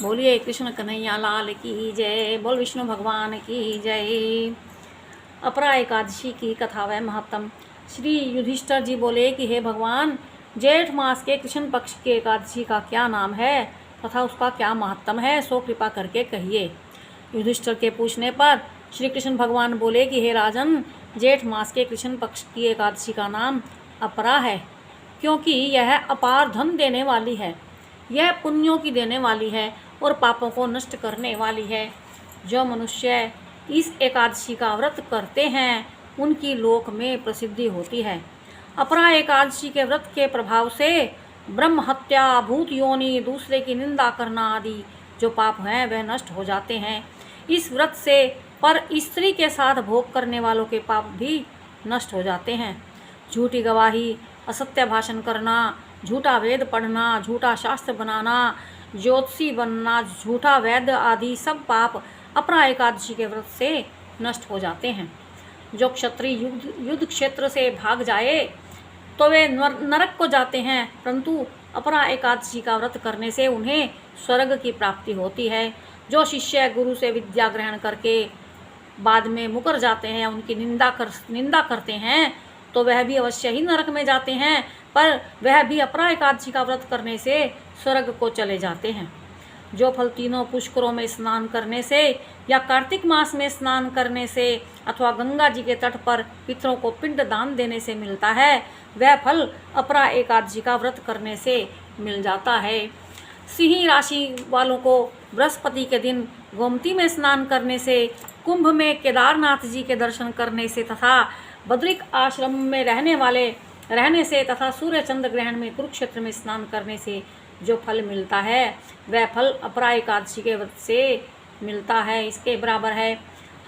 बोलिए कृष्ण कन्हैया लाल की जय। बोल विष्णु भगवान की जय। अपरा एकादशी की कथा व महत्तम। श्री युधिष्ठिर जी बोले कि हे भगवान, जेठ मास के कृष्ण पक्ष की एकादशी का क्या नाम है तथा उसका क्या महत्तम है, सो कृपा करके कहिए। युधिष्ठिर के पूछने पर श्री कृष्ण भगवान बोले कि हे राजन, जेठ मास के कृष्ण पक्ष की एकादशी का नाम अपरा है, क्योंकि यह अपार धन देने वाली है। यह पुण्यों की देने वाली है और पापों को नष्ट करने वाली है। जो मनुष्य इस एकादशी का व्रत करते हैं उनकी लोक में प्रसिद्धि होती है। अपरा एकादशी के व्रत के प्रभाव से ब्रह्म हत्या, भूत योनि, दूसरे की निंदा करना आदि जो पाप हैं वह नष्ट हो जाते हैं। इस व्रत से पर स्त्री के साथ भोग करने वालों के पाप भी नष्ट हो जाते हैं। झूठी गवाही, असत्य भाषण करना, झूठा वेद पढ़ना, झूठा शास्त्र बनाना, ज्योतिषी बनना, झूठा वैद्य आदि सब पाप अपरा एकादशी के व्रत से नष्ट हो जाते हैं। जो क्षत्रिय युद्ध क्षेत्र से भाग जाए तो वे नरक को जाते हैं, परंतु अपरा एकादशी का व्रत करने से उन्हें स्वर्ग की प्राप्ति होती है। जो शिष्य गुरु से विद्या ग्रहण करके बाद में मुकर जाते हैं, उनकी निंदा करते हैं, तो वह भी अवश्य ही नरक में जाते हैं, पर वह भी अपरा एकादशी का व्रत करने से स्वर्ग को चले जाते हैं। जो फल तीनों पुष्करों में स्नान करने से या कार्तिक मास में स्नान करने से अथवा गंगा जी के तट पर पितरों को पिंड दान देने से मिलता है, वह फल अपरा एकादशी का व्रत करने से मिल जाता है। सिंह राशि वालों को बृहस्पति के दिन गोमती में स्नान करने से, कुंभ में केदारनाथ जी के दर्शन करने से तथा बद्रिक आश्रम में रहने से तथा सूर्य चंद्र ग्रहण में कुरुक्षेत्र में स्नान करने से जो फल मिलता है वह फल अपरा एकादशी के व्रत से मिलता है। इसके बराबर है।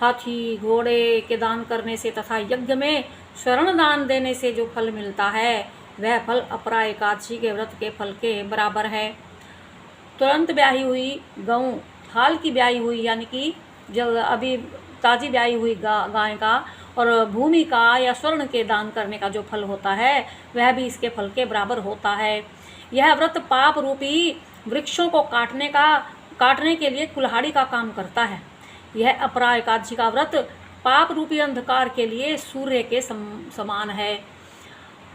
हाथी घोड़े के दान करने से तथा यज्ञ में स्वर्ण दान देने से जो फल मिलता है वह फल अपरा एकादशी के व्रत के फल के बराबर है। तुरंत ब्याही हुई गऊ, हाल की ब्याही हुई यानी कि जब अभी ताज़ी ब्याही हुई गाय का और भूमि का या स्वर्ण के दान करने का जो फल होता है वह भी इसके फल के बराबर होता है। यह व्रत पाप रूपी वृक्षों को काटने के लिए कुल्हाड़ी का काम करता है। यह अपरा एकादशी का व्रत पाप रूपी अंधकार के लिए सूर्य के समान है।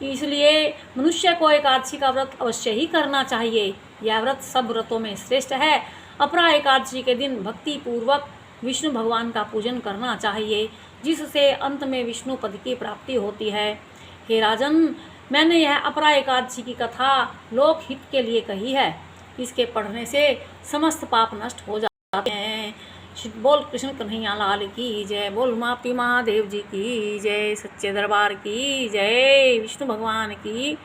इसलिए मनुष्य को एकादशी का व्रत अवश्य ही करना चाहिए। यह व्रत सब व्रतों में श्रेष्ठ है। अपरा एकादशी के दिन भक्ति पूर्वक विष्णु भगवान का पूजन करना चाहिए, जिससे अंत में विष्णु पद की प्राप्ति होती है। हे राजन, मैंने यह अपरा एकादशी की कथा लोक हित के लिए कही है। इसके पढ़ने से समस्त पाप नष्ट हो जाते हैं। बोल कृष्ण कन्हैया लाल की जय। बोल मापी महादेव जी की जय। सच्चे दरबार की जय। विष्णु भगवान की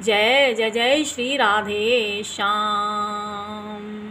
जय। जय जय श्री राधे श्याम।